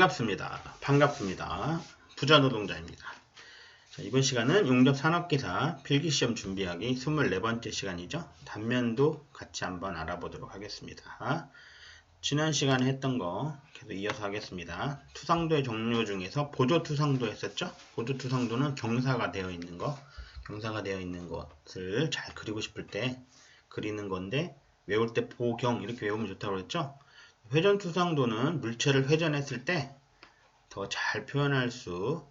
반갑습니다. 반갑습니다. 부자노동자입니다. 자, 이번 시간은 용접산업기사 필기시험 준비하기 24번째 시간이죠. 단면도 같이 한번 알아보도록 하겠습니다. 지난 시간에 했던 거 계속 이어서 하겠습니다. 투상도의 종류 중에서 보조투상도 했었죠. 보조투상도는 경사가 되어 있는 거, 경사가 되어 있는 것을 잘 그리고 싶을 때 그리는 건데, 외울 때 보경 이렇게 외우면 좋다고 그랬죠. 회전투상도는 물체를 회전했을 때 더 잘 표현할 수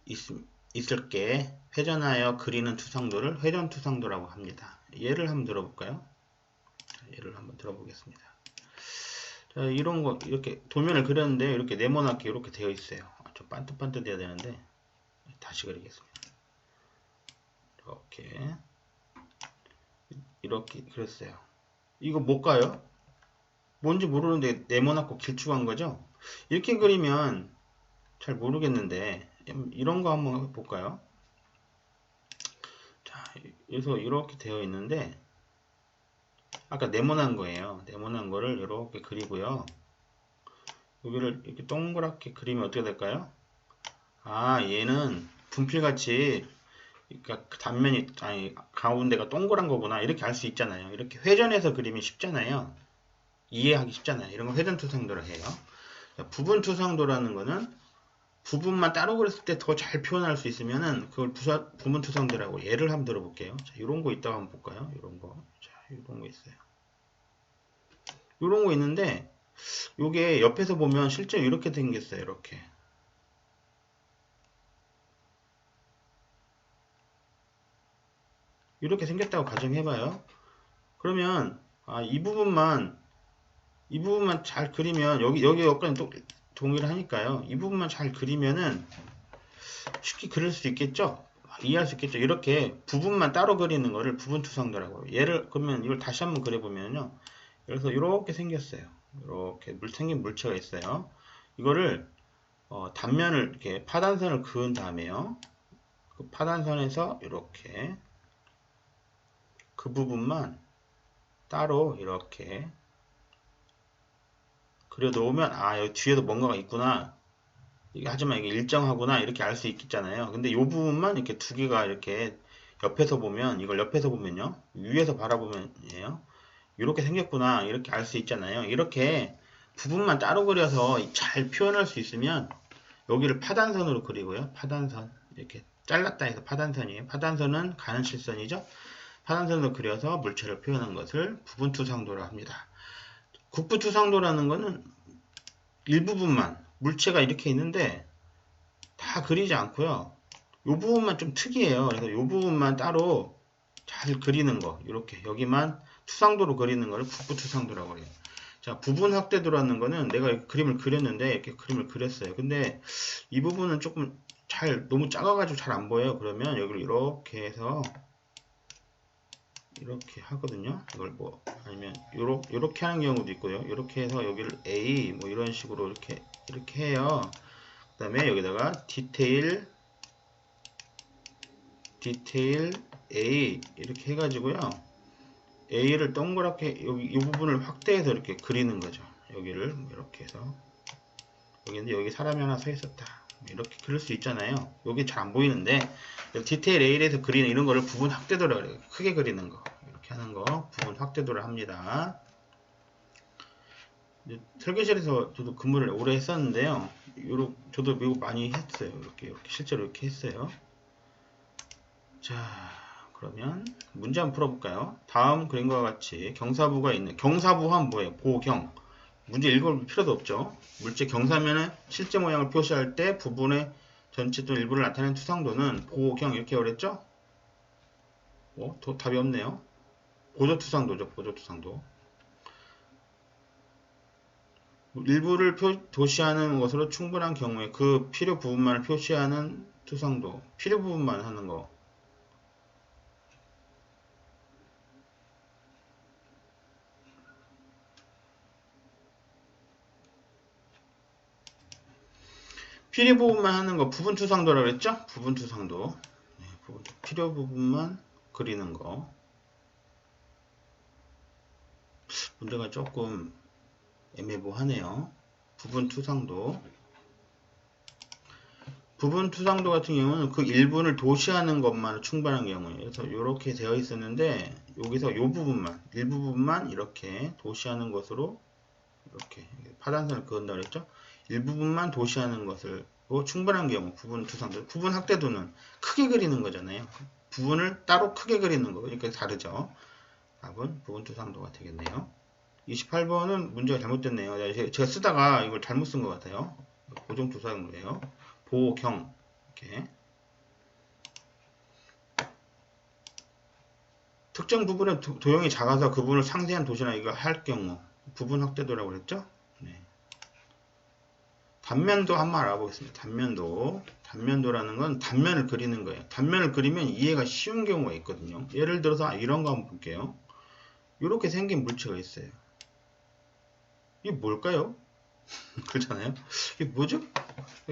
있을 게 회전하여 그리는 투상도를 회전투상도라고 합니다. 예를 한번 들어볼까요? 예를 한번 들어보겠습니다. 자, 이런 거 이렇게 도면을 그렸는데 이렇게 네모나게 이렇게 되어 있어요. 좀 반듯반듯해야 되는데 다시 그리겠습니다. 이렇게 그렸어요. 이거 뭘까요? 뭔지 모르는데 네모나고 길쭉한 거죠? 이렇게 그리면 잘 모르겠는데 이런 거 한번 해볼까요? 자, 그래서 이렇게 되어 있는데 아까 네모난 거예요. 네모난 거를 이렇게 그리고요. 여기를 이렇게 동그랗게 그리면 어떻게 될까요? 아, 얘는 분필같이 그러니까 단면이 아니 가운데가 동그란 거구나 이렇게 알 수 있잖아요. 이렇게 회전해서 그리면 쉽잖아요. 이해하기 쉽잖아요. 이런 거 회전투상도를 해요. 부분투상도라는 거는 부분만 따로 그렸을 때 더 잘 표현할 수 있으면은 그걸 부분투상도라고. 예를 한번 들어볼게요. 자, 이런 거 있다가 한번 볼까요? 이런 거. 자, 이런 거 있어요. 이런 거 있는데 요게 옆에서 보면 실제로 이렇게 생겼어요. 이렇게. 이렇게 생겼다고 가정해봐요. 그러면 이 부분만 잘 그리면 여기 여기까지 또 동일하니까요. 이 부분만 잘 그리면은 쉽게 그릴 수 있겠죠? 이해할 수 있겠죠? 이렇게 부분만 따로 그리는 거를 부분투상도라고. 예를 그러면 이걸 다시 한번 그려보면요. 그래서 이렇게 생겼어요. 이렇게 생긴 물체가 있어요. 이거를 단면을 이렇게 파단선을 그은 다음에요. 그 파단선에서 이렇게 그 부분만 따로 이렇게 그려 놓으면 여기 뒤에도 뭔가가 있구나. 하지만 이게 일정하구나 이렇게 알 수 있겠잖아요. 근데 이 부분만 이렇게 두 개가 이렇게 옆에서 보면, 이걸 옆에서 보면요, 위에서 바라보면요, 이렇게 생겼구나 이렇게 알 수 있잖아요. 이렇게 부분만 따로 그려서 잘 표현할 수 있으면 여기를 파단선으로 그리고요, 파단선 이렇게 잘랐다 해서 파단선이에요. 파단선은 가는 실선이죠. 파단선으로 그려서 물체를 표현한 것을 부분투상도라 합니다. 국부투상도라는 거는 일부분만 물체가 이렇게 있는데 다 그리지 않고요. 이 부분만 좀 특이해요. 그래서 이 부분만 따로 잘 그리는 거, 이렇게 여기만 투상도로 그리는 거를 국부투상도라고 해요. 자, 부분 확대도라는 거는 내가 그림을 그렸는데 이렇게 그림을 그렸어요. 근데 이 부분은 조금 너무 작아가지고 잘 안 보여요. 그러면 여기를 이렇게 해서 이렇게 하거든요. 이걸 아니면 요렇게 하는 경우도 있고요. 이렇게 해서 여기를 A 이런 식으로 이렇게 해요. 그 다음에 여기다가 디테일 A 이렇게 해가지고요. A를 동그랗게 이 부분을 확대해서 이렇게 그리는 거죠. 여기를 이렇게 해서 여기 사람이 하나 서 있었다. 이렇게 그릴 수 있잖아요. 여기 잘 안 보이는데 디테일 A에서 그리는 이런 거를 부분 확대도라고 해요. 크게 그리는 거. 이렇게 하는 거 부분 확대도를 합니다. 설계실에서 저도 근무를 오래 했었는데요. 저도 이거 많이 했어요. 이렇게 실제로 이렇게 했어요. 자, 그러면 문제 한번 풀어볼까요? 다음 그림과 같이 경사부가 있는, 경사부한 뭐예요? 보경. 문제 읽을 필요도 없죠. 물체 경사면의 실제 모양을 표시할 때 부분의 전체 또는 일부를 나타내는 투상도는 보경 이렇게 그랬죠? 답이 없네요. 보조투상도죠. 보조투상도. 일부를 도시하는 것으로 충분한 경우에 그 필요 부분만을 표시하는 투상도. 필요 부분만 하는 거. 필요 부분만 하는 거 부분투상도라고 그랬죠? 부분투상도. 필요 부분만 그리는 거. 문제가 조금 애매모호하네요. 부분투상도. 부분 투상도 같은 경우는 그 일분을 도시하는 것만 충분한 경우예요. 그래서 이렇게 되어 있었는데 여기서 이 부분만 일부분만 이렇게 도시하는 것으로 이렇게 파단선을 그은다 그랬죠. 일부분만 도시하는 것으로 충분한 경우 부분 투상도, 부분 확대도는 크게 그리는 거잖아요. 부분을 따로 크게 그리는 거, 그러니까 다르죠. 답은 부분 투상도가 되겠네요. 28번은 문제가 잘못됐네요. 제가 쓰다가 이걸 잘못 쓴 것 같아요. 고정 투상도예요. 보경 이렇게 특정 부분의 도형이 작아서 그 부분을 상세한 도시나 이거 할 경우 부분 확대도라고 그랬죠? 네. 단면도 한번 알아보겠습니다. 단면도라는 건 단면을 그리는 거예요. 단면을 그리면 이해가 쉬운 경우가 있거든요. 예를 들어서 이런 거 한번 볼게요. 이렇게 생긴 물체가 있어요. 이게 뭘까요? 그렇잖아요. 이게 뭐죠?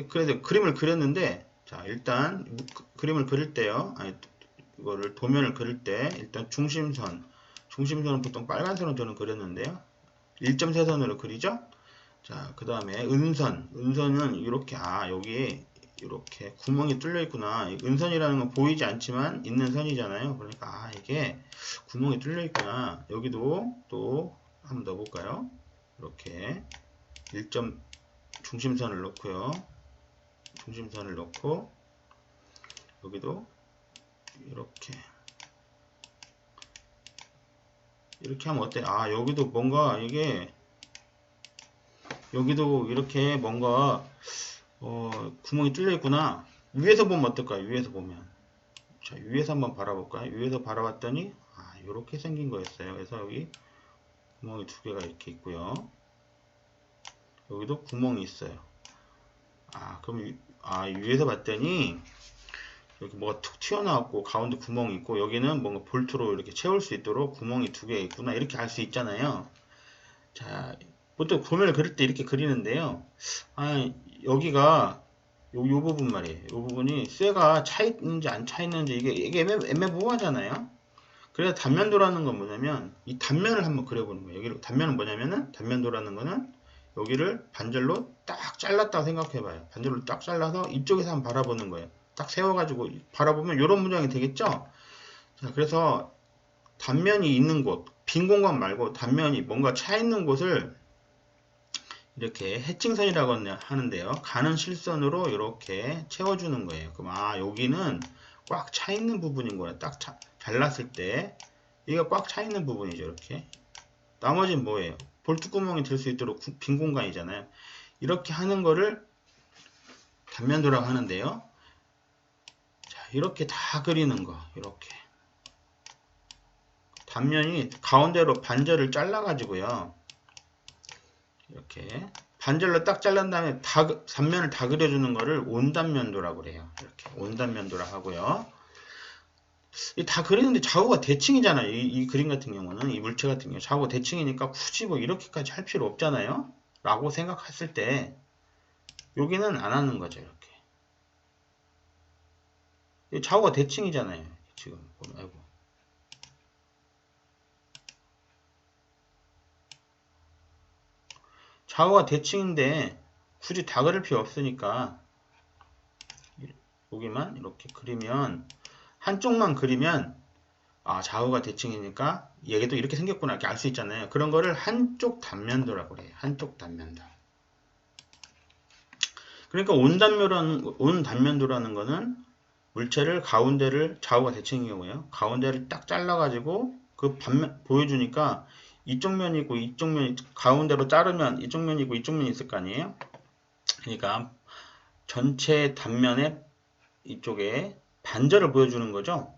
그래서 그림을 그렸는데, 자, 일단 그림을 그릴 때요. 아니, 이거를 도면을 그릴 때 일단 중심선은 보통 빨간선으로 저는 그렸는데요. 1.3선으로 그리죠. 자, 그 다음에 은선은 이렇게, 여기 이렇게 구멍이 뚫려 있구나. 은선이라는 건 보이지 않지만 있는 선이잖아요. 그러니까 이게 구멍이 뚫려 있구나. 여기도 또 한번 넣어볼까요? 이렇게 중심선을 넣고요. 중심선을 넣고 여기도 이렇게 하면 어때? 여기도 뭔가 이게 여기도 이렇게 뭔가 구멍이 뚫려 있구나. 위에서 보면 어떨까요? 위에서 보면, 자, 위에서 한번 바라볼까요? 위에서 바라봤더니 이렇게 생긴 거였어요. 그래서 여기 구멍이 두 개가 이렇게 있고요. 여기도 구멍이 있어요. 그럼 위에서 봤더니 여기 뭐가 툭 튀어나왔고 가운데 구멍이 있고 여기는 뭔가 볼트로 이렇게 채울 수 있도록 구멍이 두 개 있구나, 이렇게 알 수 있잖아요. 자, 보통 도면을 그릴 때 이렇게 그리는데요. 여기가 요 부분 말이에요. 요 부분이 쇠가 차 있는지 안 차 있는지 이게 애매모호하잖아요. 그래서 단면도라는 건 뭐냐면 이 단면을 한번 그려보는 거예요. 여기를 단면은 뭐냐면은, 단면도라는 거는 여기를 반절로 딱 잘랐다고 생각해봐요. 반절로 딱 잘라서 이쪽에서 한번 바라보는 거예요. 딱 세워가지고 바라보면 이런 문장이 되겠죠. 자, 그래서 단면이 있는 곳, 빈 공간 말고 단면이 뭔가 차 있는 곳을 이렇게 해칭선이라고 하는데요. 가는 실선으로 이렇게 채워주는 거예요. 그럼 여기는 꽉 차 있는 부분인 거예요. 딱 잘랐을 때 이게 꽉 차 있는 부분이죠. 이렇게. 나머지는 뭐예요? 볼트구멍이 들 수 있도록 빈 공간이잖아요. 이렇게 하는 거를 단면도라고 하는데요. 자, 이렇게 다 그리는 거. 이렇게. 단면이 가운데로 반절을 잘라가지고요. 이렇게 반절로 딱 잘란 다음에 단면을 다 그려주는 거를 온단면도라고 그래요. 이렇게 온단면도라 하고요. 다 그리는데 좌우가 대칭이잖아요. 이 그림 같은 경우는, 이 물체 같은 경우 좌우가 대칭이니까 굳이 뭐 이렇게까지 할 필요 없잖아요. 라고 생각했을 때 여기는 안 하는 거죠. 이렇게 좌우가 대칭이잖아요. 지금 보면, 아이고. 좌우가 대칭인데 굳이 다 그릴 필요 없으니까 여기만 이렇게 그리면, 한쪽만 그리면 좌우가 대칭이니까 얘도 이렇게 생겼구나 이렇게 알 수 있잖아요. 그런 거를 한쪽 단면도라고 그래요. 한쪽 단면도. 그러니까 온단면도라는 거는 물체를 가운데를, 좌우가 대칭인 경우에요. 가운데를 딱 잘라가지고 그 반면 보여주니까 이쪽 면이 있고 이쪽 면이, 가운데로 자르면 이쪽 면이 있고 이쪽 면이 있을 거 아니에요. 그러니까 전체 단면에 이쪽에 반절을 보여주는 거죠.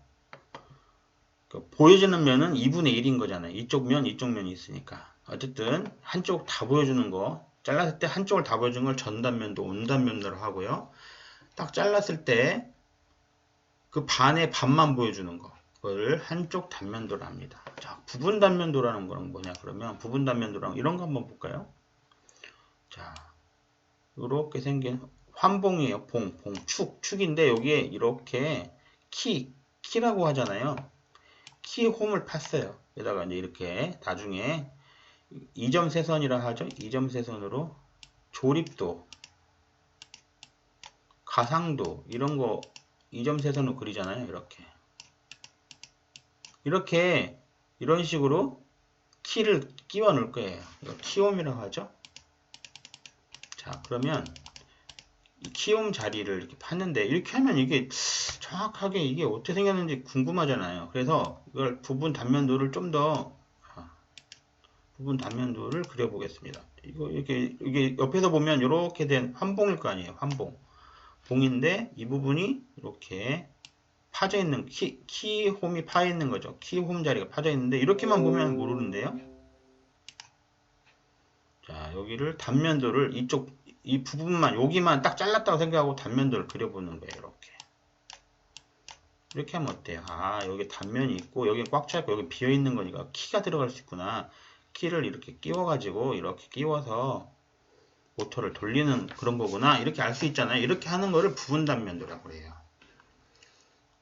보여지는 면은 2분의 1인 거잖아요. 이쪽 면이 있으니까. 어쨌든 한쪽 다 보여주는 거, 잘랐을 때 한쪽을 다 보여주는 걸 전단면도, 온단면도로 하고요. 딱 잘랐을 때 그 반의 반만 보여주는 거, 그거를 한쪽 단면도로 합니다. 자, 부분 단면도라는 거는 뭐냐 그러면, 부분 단면도라는 이런 거 한번 볼까요? 자, 이렇게 생긴 환봉이에요. 축인데 여기에 이렇게 키라고 하잖아요. 키 홈을 팠어요. 여기다가 이제 이렇게 나중에 2점 세선이라 하죠. 2점 세선으로 조립도 가상도 이런 거 이점세선으로 그리잖아요. 이렇게 이런 식으로 키를 끼워 넣을 거예요. 이거 키홈이라고 하죠. 자, 그러면 이 키홈 자리를 이렇게 팠는데 이렇게 하면 이게 정확하게 이게 어떻게 생겼는지 궁금하잖아요. 그래서 이걸 부분 단면도를 좀 더 부분 단면도를 그려보겠습니다. 이게 옆에서 보면 이렇게 된 환봉일 거 아니에요. 환봉. 봉인데 이 부분이 이렇게 파져 있는 키홈이 파져 있는 거죠. 키홈 자리가 파져 있는데 이렇게만 보면 모르는데요. 자, 여기를 단면도를 이 부분만 여기만 딱 잘랐다고 생각하고 단면도를 그려보는 거예요. 이렇게 하면 어때요? 아, 여기 단면이 있고 여기 꽉 차있고 여기 비어 있는 거니까 키가 들어갈 수 있구나. 키를 이렇게 끼워가지고 이렇게 끼워서 모터를 돌리는 그런 거구나. 이렇게 알 수 있잖아요. 이렇게 하는 거를 부분 단면도라고 그래요.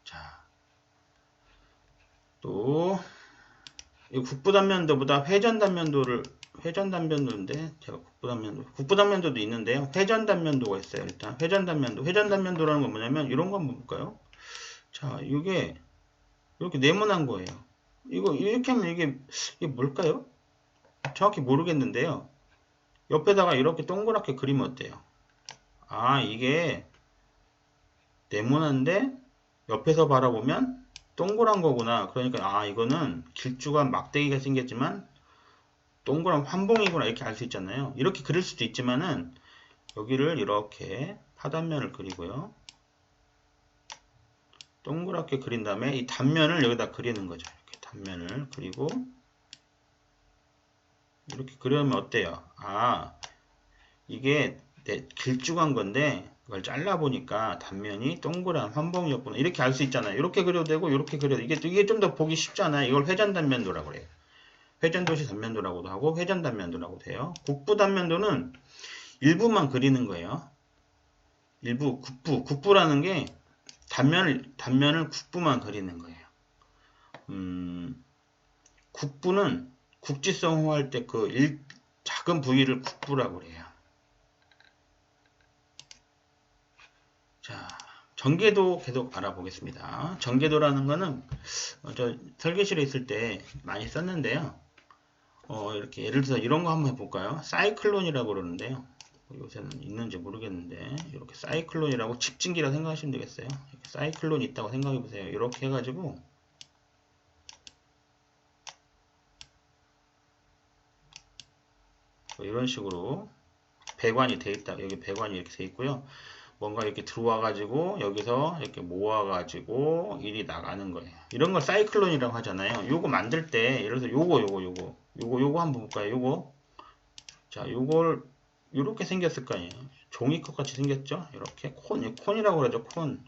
자, 또 이 국부 단면도보다 회전 단면도인데 제가 국부 단면도도 있는데요. 회전 단면도가 있어요. 일단 회전 단면도라는 건 뭐냐면 이런 거 한번 볼까요? 자, 이게 이렇게 네모난 거예요. 이거 이렇게 하면 이게 뭘까요? 정확히 모르겠는데요. 옆에다가 이렇게 동그랗게 그리면 어때요? 아, 이게 네모난데 옆에서 바라보면 동그란 거구나. 그러니까 아, 이거는 길쭉한 막대기가 생겼지만 동그란 환봉이구나. 이렇게 알 수 있잖아요. 이렇게 그릴 수도 있지만은 여기를 이렇게 하단면을 그리고요. 동그랗게 그린 다음에 이 단면을 여기다 그리는 거죠. 이렇게 단면을 그리고 이렇게 그려면 어때요? 아, 이게 길쭉한 건데 이걸 잘라보니까 단면이 동그란 환봉이었구나. 이렇게 알 수 있잖아요. 이렇게 그려도 되고 이렇게 그려도 이게 좀 더 보기 쉽잖아요. 이걸 회전 단면도라고 해요. 회전도시 단면도라고도 하고 회전 단면도라고 돼요. 국부 단면도는 일부만 그리는 거예요. 일부 국부라는 게 단면을 국부만 그리는 거예요. 국부는 국지성호 할 때 작은 부위를 국부라고 그래요. 자, 전개도 계속 알아보겠습니다. 전개도라는 거는 저 설계실에 있을 때 많이 썼는데요. 이렇게 예를 들어서 이런 거 한번 해볼까요? 사이클론이라고 그러는데요. 요새는 있는지 모르겠는데 이렇게 사이클론이라고 집진기라 생각하시면 되겠어요. 이렇게 사이클론이 있다고 생각해 보세요. 이렇게 해가지고 이런 식으로 배관이 돼 있다. 여기 배관이 이렇게 돼 있고요. 뭔가 이렇게 들어와 가지고 여기서 이렇게 모아 가지고 일이 나가는 거예요. 이런 걸 사이클론이라고 하잖아요. 요거 만들 때 예를 들어서 요거 한번 볼까요? 요거. 자, 요걸 요렇게 생겼을 거 아니에요. 종이컵 같이 생겼죠? 이렇게 콘이라고 그러죠. 콘.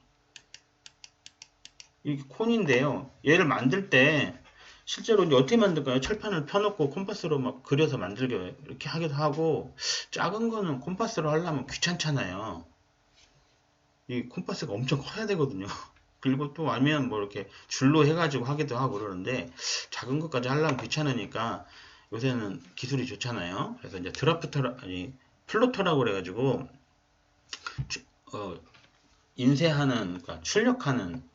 이게 콘인데요. 얘를 만들 때 실제로 이제 어떻게 만들까요? 철판을 펴놓고 콤파스로 막 그려서 만들게 이렇게 하기도 하고, 작은 거는 콤파스로 하려면 귀찮잖아요. 이 콤파스가 엄청 커야 되거든요. 그리고 또 아니면 뭐 이렇게 줄로 해가지고 하기도 하고 그러는데, 작은 것까지 하려면 귀찮으니까 요새는 기술이 좋잖아요. 그래서 이제 플로터라고 그래가지고 인쇄하는, 그러니까 출력하는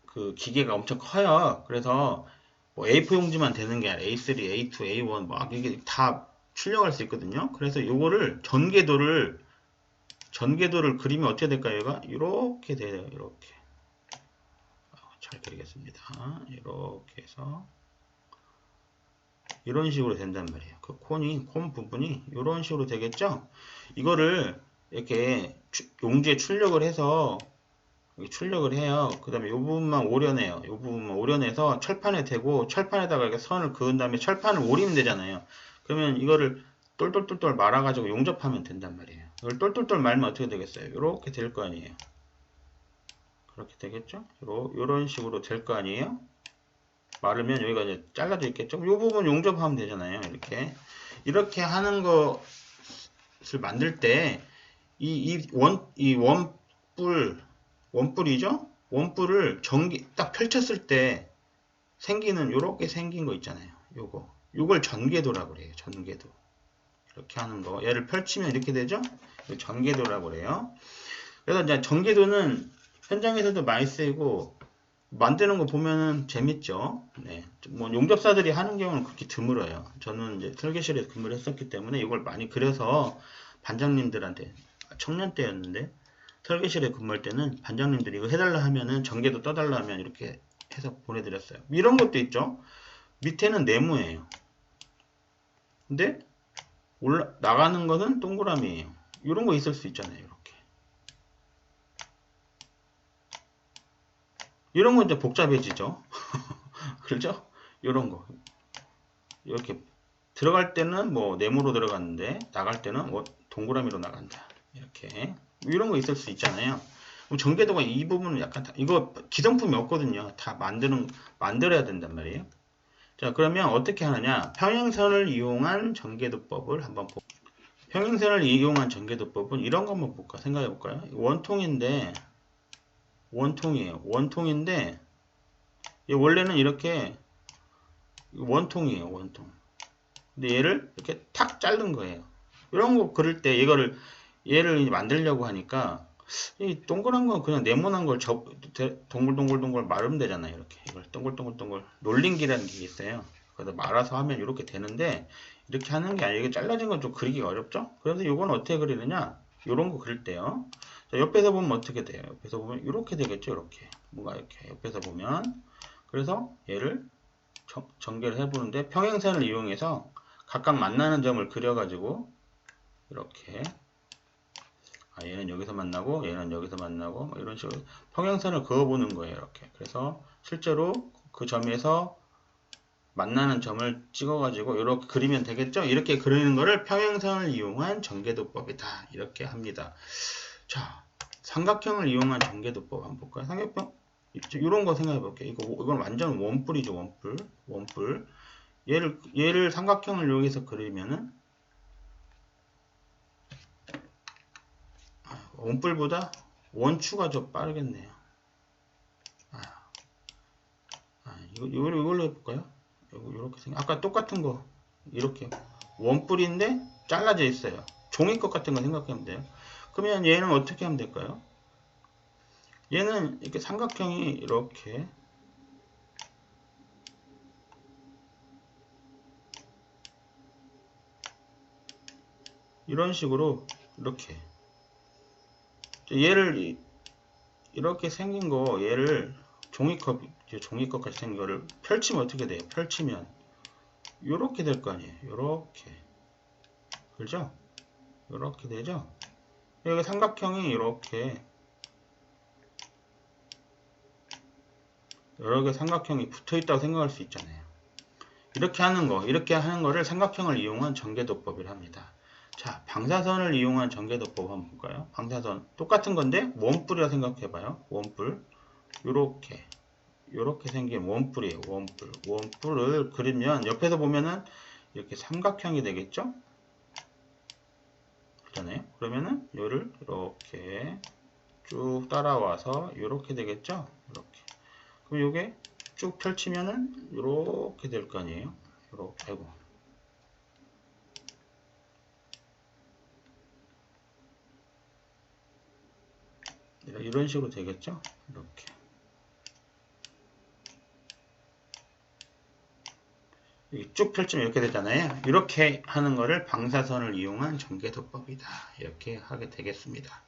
그 기계가 엄청 커요. 그래서 뭐 A4 용지만 되는 게 아니라 A3, A2, A1 막 이게 다 출력할 수 있거든요. 그래서 요거를 전개도를 그리면 어떻게 될까요? 얘가 이렇게 돼요. 이렇게 잘 그리겠습니다. 이렇게 해서 이런 식으로 된단 말이에요. 그 콘 부분이 이런 식으로 되겠죠? 이거를 이렇게 용지에 출력을 해서 해요. 그 다음에 이 부분만 오려내요. 이 부분만 오려내서 철판에 대고 철판에다가 이렇게 선을 그은 다음에 철판을 오리면 되잖아요. 그러면 이거를 똘똘똘똘 말아가지고 용접하면 된단 말이에요. 이걸 똘똘똘 말면 어떻게 되겠어요? 이렇게 될 거 아니에요. 그렇게 되겠죠? 요런 식으로 될 거 아니에요? 마르면 여기가 이제 잘라져 있겠죠? 이 부분 용접하면 되잖아요. 이렇게 하는 것을 만들 때 원뿔이죠? 원뿔을 딱 펼쳤을 때 생기는 요렇게 생긴 거 있잖아요. 요걸 전개도라고 그래요. 전개도. 이렇게 하는 거. 얘를 펼치면 이렇게 되죠? 전개도라고 그래요. 그래서 이제 전개도는 현장에서도 많이 쓰이고 만드는 거 보면은 재밌죠. 네. 뭐 용접사들이 하는 경우는 그렇게 드물어요. 저는 이제 설계실에서 근무를 했었기 때문에 이걸 많이 그려서 반장님들한테, 청년 때였는데 설계실에 근무할 때는 반장님들이 이거 해달라 하면은 전개도 떠달라 하면 이렇게 해서 보내드렸어요. 이런 것도 있죠. 밑에는 네모예요. 근데 나가는 것은 동그라미예요. 이런 거 있을 수 있잖아요. 이렇게. 이런 건 이제 복잡해지죠. 그렇죠? 이런 거. 이렇게 들어갈 때는 뭐 네모로 들어갔는데 나갈 때는 뭐 동그라미로 나간다. 이렇게. 이런 거 있을 수 있잖아요. 그럼 전개도가 이 부분은 약간 이거 기성품이 없거든요. 다 만들어야 된단 말이에요. 자, 그러면 어떻게 하느냐? 평행선을 이용한 전개도법을 한번 볼게요. 평행선을 이용한 전개도법은 이런 거 한번 볼까? 생각해 볼까요? 원통이에요. 원통인데 원래는 이렇게 원통이에요. 원통. 근데 얘를 이렇게 탁 자른 거예요. 이런 거 그릴 때 얘를 만들려고 하니까 이 동그란 건 그냥 네모난 걸 동글동글 말으면 되잖아요. 이렇게 이걸 동글동글 놀림기라는 게 있어요. 그래서 말아서 하면 이렇게 되는데 이렇게 하는 게 아니고 이게 잘라진 건 좀 그리기가 어렵죠. 그래서 이건 어떻게 그리느냐? 이런 거 그릴 때요. 자, 옆에서 보면 어떻게 돼요? 옆에서 보면 이렇게 되겠죠. 이렇게 뭔가 이렇게 옆에서 보면 그래서 얘를 전개를 해보는데 평행선을 이용해서 각각 만나는 점을 그려가지고 이렇게 얘는 여기서 만나고 얘는 여기서 만나고 뭐 이런 식으로 평행선을 그어보는 거예요. 이렇게. 그래서 실제로 그 점에서 만나는 점을 찍어가지고 이렇게 그리면 되겠죠. 이렇게 그리는 거를 평행선을 이용한 전개도법이다. 이렇게 합니다. 자, 삼각형을 이용한 전개도법 한번 볼까요? 삼각형 이런 거 생각해 볼게요. 이건 완전 원뿔이죠. 원뿔. 얘를 삼각형을 이용해서 그리면은 원뿔보다 원추가 좀 빠르겠네요. 이걸로 해볼까요? 이렇게 아까 똑같은 거 이렇게 원뿔인데 잘라져 있어요. 종이컵 같은 거 생각하면 돼요. 그러면 얘는 어떻게 하면 될까요? 얘는 이렇게 삼각형이 이렇게 이런 식으로 이렇게 얘를 이렇게 생긴 거 얘를 종이컵 같이 생긴 거를 펼치면 어떻게 돼요? 펼치면 이렇게 될 거 아니에요. 이렇게 그렇죠? 이렇게 되죠? 여기 삼각형이 이렇게 여러 개 삼각형이 붙어 있다고 생각할 수 있잖아요. 이렇게 하는 거를 삼각형을 이용한 전개도법이라 합니다. 자, 방사선을 이용한 전개도법 한번 볼까요? 방사선 똑같은 건데 원뿔이라 생각해봐요. 원뿔 요렇게 생긴 원뿔이에요. 원뿔을 그리면 옆에서 보면은 이렇게 삼각형이 되겠죠? 그렇잖아요. 그러면은 요를 이렇게 쭉 따라와서 이렇게 되겠죠? 이렇게. 그럼 요게 쭉 펼치면은 이렇게 될 거 아니에요? 이렇게 하고. 이런 식으로 되겠죠? 이렇게. 쭉 펼치면 이렇게 되잖아요. 이렇게 하는 거를 방사선을 이용한 전개도법이다. 이렇게 하게 되겠습니다.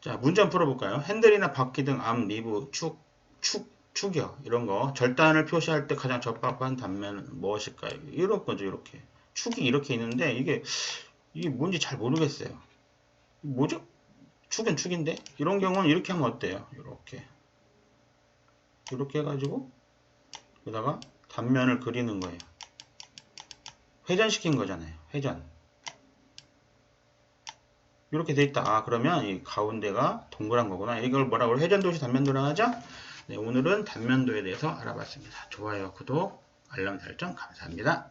자, 문제 한번 풀어볼까요? 핸들이나 바퀴 등 앞, 리브, 축여 이런 거 절단을 표시할 때 가장 적합한 단면은 무엇일까요? 이런 거죠. 이렇게 축이 이렇게 있는데 이게 뭔지 잘 모르겠어요. 뭐죠? 축은 축인데 이런 경우는 이렇게 하면 어때요? 이렇게 해가지고 여기다가 단면을 그리는 거예요. 회전시킨 거잖아요. 회전. 이렇게 돼 있다. 그러면 이 가운데가 동그란 거구나. 이걸 뭐라고 회전도시 단면도라 하죠? 네, 오늘은 단면도에 대해서 알아봤습니다. 좋아요, 구독, 알람 설정 감사합니다.